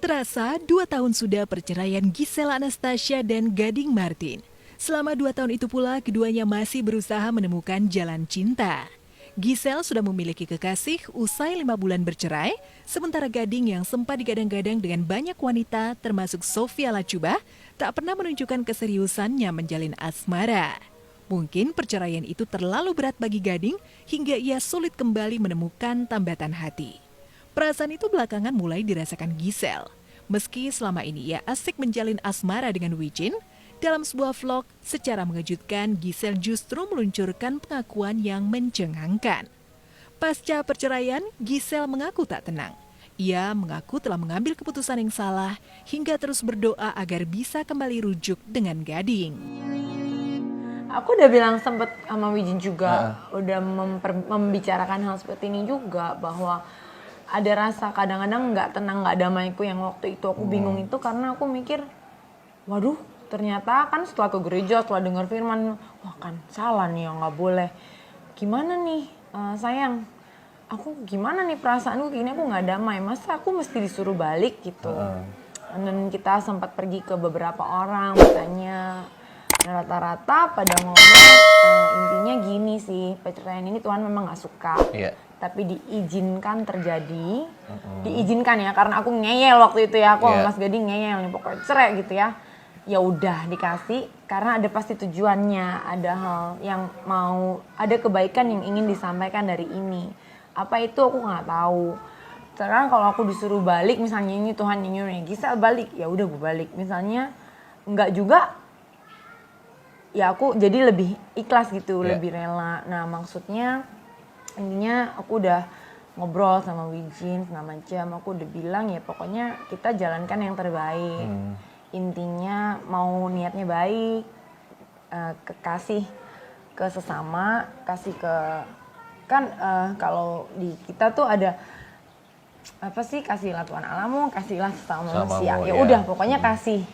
Terasa 2 tahun sudah perceraian Giselle Anastasia dan Gading Martin. Selama 2 tahun itu pula keduanya masih berusaha menemukan jalan cinta. Giselle sudah memiliki kekasih usai 5 bulan bercerai, sementara Gading yang sempat digadang-gadang dengan banyak wanita termasuk Sofia Latjuba tak pernah menunjukkan keseriusannya menjalin asmara. Mungkin perceraian itu terlalu berat bagi Gading hingga ia sulit kembali menemukan tambatan hati. Perasaan itu belakangan mulai dirasakan Giselle. Meski selama ini ia asik menjalin asmara dengan Wijin, dalam sebuah vlog secara mengejutkan Giselle justru meluncurkan pengakuan yang mencengangkan. Pasca perceraian, Giselle mengaku tak tenang. Ia mengaku telah mengambil keputusan yang salah hingga terus berdoa agar bisa kembali rujuk dengan Gading. Aku udah bilang sempet sama Wijin juga, udah membicarakan hal seperti ini juga, bahwa ada rasa kadang-kadang nggak tenang, nggak damaiku yang waktu itu aku bingung itu karena aku mikir, waduh ternyata kan setelah ke gereja, setelah dengar firman, wah kan salah nih, nggak boleh. Gimana nih sayang, aku gimana nih perasaanku gini, aku nggak damai, masa aku mesti disuruh balik gitu. Dan kita sempat pergi ke beberapa orang, bertanya, rata-rata pada ngomong intinya gini sih, perceraian ini Tuhan memang nggak suka. Tapi diizinkan terjadi, diizinkan ya, karena aku ngeyel waktu itu ya, aku sama Mas Gading ngeyel nih, pokoknya cerai gitu ya. Ya udah dikasih, karena ada pasti tujuannya, ada hal yang mau, ada kebaikan yang ingin disampaikan dari ini. Apa itu aku nggak tahu. Sekarang kalau aku disuruh balik, misalnya ini Tuhan nyuruh Giselle balik, ya udah gue balik. Misalnya nggak juga, ya aku jadi lebih ikhlas gitu, lebih rela. Nah maksudnya intinya aku udah ngobrol sama Wijin segala macam, aku udah bilang ya pokoknya kita jalankan yang terbaik. Intinya mau niatnya baik, kasih ke sesama, kasih ke, kan kalau di kita tuh ada apa sih, kasihlah Tuhan Allahmu, kasihlah sesama manusia. Ya udah pokoknya kasih,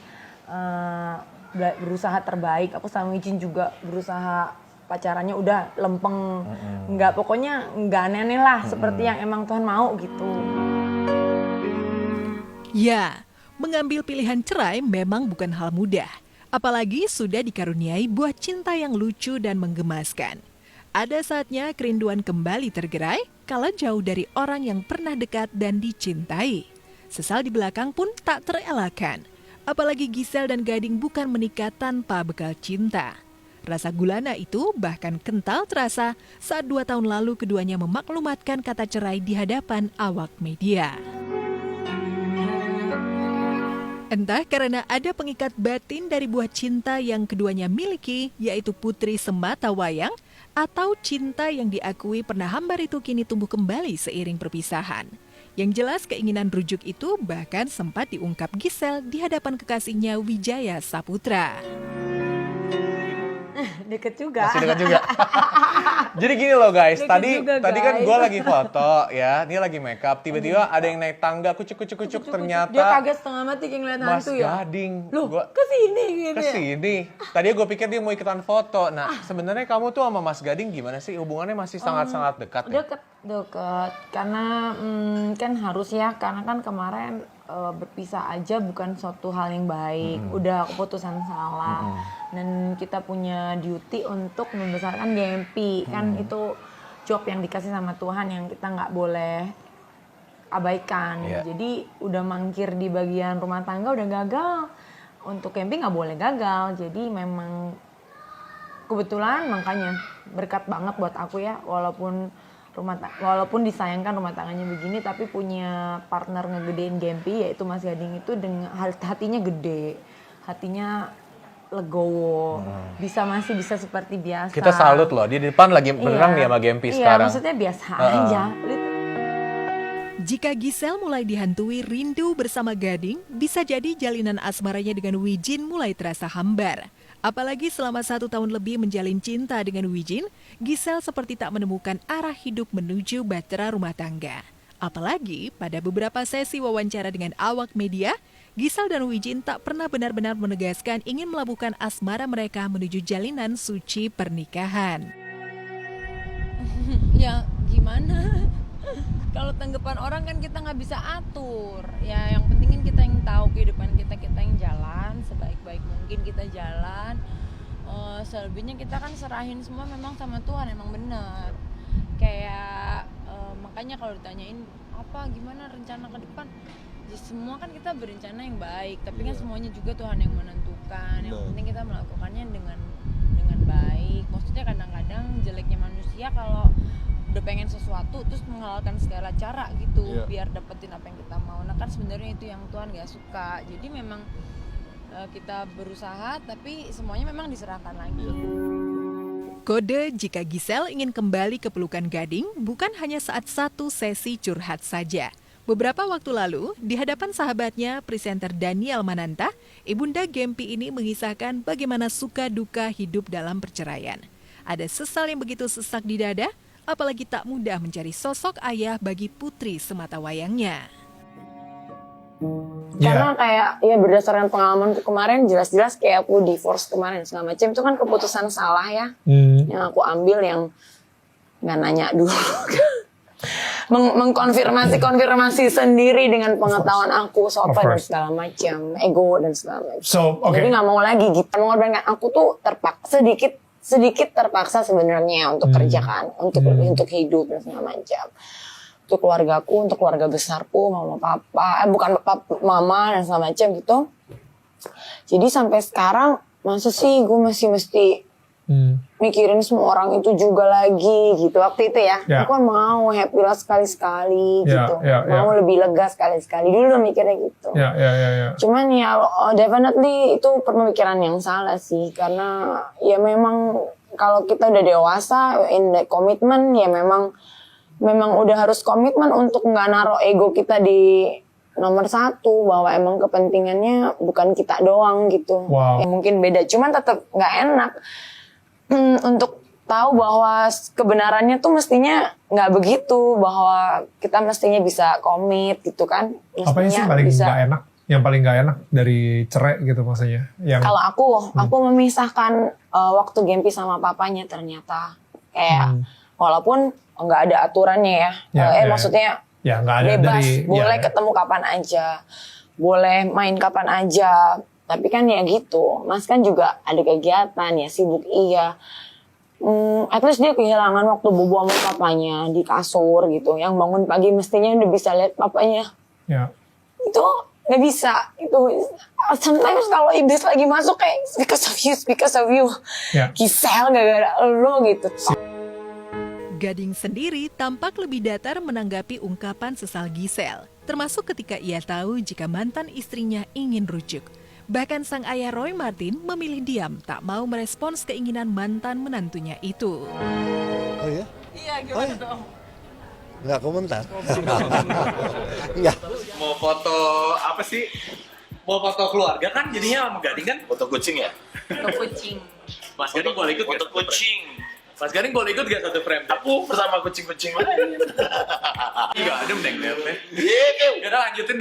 berusaha terbaik. Aku sama Wijin juga berusaha, pacarannya udah lempeng, nggak, pokoknya nggak aneh-aneh lah, seperti yang emang Tuhan mau gitu. Ya, mengambil pilihan cerai memang bukan hal mudah, apalagi sudah dikaruniai buah cinta yang lucu dan menggemaskan. Ada saatnya kerinduan kembali tergerai kala jauh dari orang yang pernah dekat dan dicintai. Sesal di belakang pun tak terelakkan, apalagi Giselle dan Gading bukan menikah tanpa bekal cinta. Rasa gulana itu bahkan kental terasa saat 2 tahun lalu keduanya memaklumatkan kata cerai di hadapan awak media. Entah karena ada pengikat batin dari buah cinta yang keduanya miliki, yaitu putri sematawayang, atau cinta yang diakui pernah hambar itu kini tumbuh kembali seiring perpisahan. Yang jelas keinginan rujuk itu bahkan sempat diungkap Giselle di hadapan kekasihnya Wijaya Saputra. Deket juga. Masih dekat juga. Jadi gini loh guys, Deket tadi juga, kan guys. gue lagi foto ya, dia lagi make up, tiba-tiba ada yang naik tangga, kucuk ternyata Dia kaget setengah mati kayak ngeliat Mas hantu ya. Gading. Loh, Gua kesini gitu ya. kesini. Tadinya gue pikir dia mau ikutan foto. Nah, sebenarnya kamu tuh sama Mas Gading gimana sih? Hubungannya masih sangat-sangat dekat ya? Deket. Karena kan harus ya, karena kan kemarin berpisah aja bukan suatu hal yang baik. Udah keputusan salah. Dan kita punya duty untuk membesarkan GMP. Kan itu job yang dikasih sama Tuhan yang kita nggak boleh abaikan. Jadi udah mangkir di bagian rumah tangga udah gagal. Untuk camping nggak boleh gagal. Jadi memang kebetulan makanya berkat banget buat aku ya, walaupun disayangkan rumah tangganya begini, tapi punya partner ngegedein Gempi yaitu Mas Gading itu dengan hatinya gede, hatinya legowo, masih bisa seperti biasa. Kita salut loh, dia di depan lagi berenang nih sama Gempi sekarang. Iya, maksudnya biasa aja. Jika Giselle mulai dihantui rindu bersama Gading, bisa jadi jalinan asmaranya dengan Wijin mulai terasa hambar. Apalagi selama 1 tahun lebih menjalin cinta dengan Wijin, Giselle seperti tak menemukan arah hidup menuju bahtera rumah tangga. Apalagi pada beberapa sesi wawancara dengan awak media, Giselle dan Wijin tak pernah benar-benar menegaskan ingin melabuhkan asmara mereka menuju jalinan suci pernikahan. Ya gimana? kalau tanggapan orang kan kita nggak bisa atur. Ya yang penting kan kita yang tahu kehidupan kita, kita yang jalan sebaik-baik mungkin kita jalan. Selebihnya kita kan serahin semua memang sama Tuhan, emang benar. Kayak makanya kalau ditanyain apa gimana rencana ke depan, ya semua kan kita berencana yang baik, tapi kan semuanya juga Tuhan yang menentukan. Yang penting kita melakukannya dengan baik. Maksudnya kadang-kadang jeleknya manusia kalau udah pengen sesuatu terus menghalalkan segala cara gitu biar dapetin apa yang kita mau. Nah kan sebenarnya itu yang Tuhan gak suka. Jadi memang kita berusaha tapi semuanya memang diserahkan lagi. Kode jika Giselle ingin kembali ke pelukan Gading bukan hanya saat satu sesi curhat saja. Beberapa waktu lalu, di hadapan sahabatnya, presenter Daniel Mananta, Ibunda Gempi ini mengisahkan bagaimana suka duka hidup dalam perceraian. Ada sesal yang begitu sesak di dada, apalagi tak mudah mencari sosok ayah bagi putri sematawayangnya. Karena kayak ya berdasarkan pengalamanku kemarin jelas-jelas kayak aku divorce kemarin segala macam itu kan keputusan salah ya yang aku ambil yang nggak nanya dulu mengkonfirmasi sendiri dengan pengetahuan aku sopan dan segala macam ego dan segala macam. Jadi nggak mau lagi gitu mengorbankan aku tuh terpaksa sedikit terpaksa sebenarnya untuk kerjakan untuk hidup dan segala macam. Untuk keluargaku, untuk keluarga besarku, mama papa, bukan papa, mama dan segala macam gitu. Jadi sampai sekarang masa sih gue masih mesti mikirin semua orang itu juga lagi gitu. Waktu itu ya, aku kan mau happy lah sekali-sekali gitu. Mau lebih lega sekali-sekali. Dulu udah mikirnya gitu. Cuman ya definitely itu pemikiran yang salah sih. Karena ya memang kalau kita udah dewasa, in the commitment ya memang udah harus komitmen untuk nggak naruh ego kita di nomor satu, bahwa emang kepentingannya bukan kita doang gitu. Ya, mungkin beda, cuman tetap nggak enak untuk tahu bahwa kebenarannya tuh mestinya nggak begitu, bahwa kita mestinya bisa komit gitu kan. Mestinya apa yang sih paling nggak enak? Yang paling nggak enak dari cerai gitu maksudnya? Kalau aku memisahkan waktu Gempi sama papanya ternyata kayak walaupun nggak ada aturannya ya, maksudnya nggak ada bebas, boleh ketemu kapan aja, boleh main kapan aja, tapi kan ya gitu, Mas kan juga ada kegiatan ya, sibuk iya, at least dia kehilangan waktu bobo sama papanya di kasur gitu, yang bangun pagi mestinya udah bisa lihat papanya, itu nggak bisa, itu sometimes kalau iblis lagi masuk kayak because of you, Giselle gara-gara lo gitu. Gading sendiri tampak lebih datar menanggapi ungkapan sesal Giselle, termasuk ketika ia tahu jika mantan istrinya ingin rujuk. Bahkan sang ayah Roy Martin memilih diam, tak mau merespons keinginan mantan menantunya itu. Oh ya? Iya, gimana dong? Nggak komentar. Nggak. Mau foto apa sih? Mau foto keluarga kan jadinya sama Gading kan? Foto kucing ya? Foto kucing. Mas Gading boleh ikut Foto kucing. Mas Gading boleh ikut gak satu frame? Aku bersama kucing-kucing lain. Iya adem deh. Iya. Yaudah lanjutin.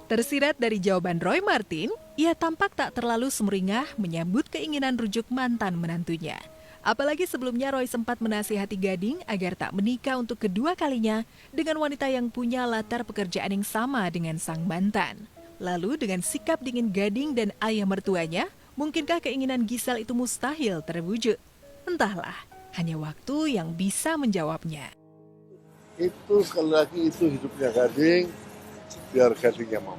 Tersirat dari jawaban Roy Martin, ia tampak tak terlalu sumringah menyambut keinginan rujuk mantan menantunya. Apalagi sebelumnya Roy sempat menasihati Gading agar tak menikah untuk kedua kalinya dengan wanita yang punya latar pekerjaan yang sama dengan sang mantan. Lalu dengan sikap dingin Gading dan ayah mertuanya, mungkinkah keinginan Giselle itu mustahil terwujud? Entahlah, hanya waktu yang bisa menjawabnya. Itu sekali lagi itu hidupnya Gading, biar Gading yang mau.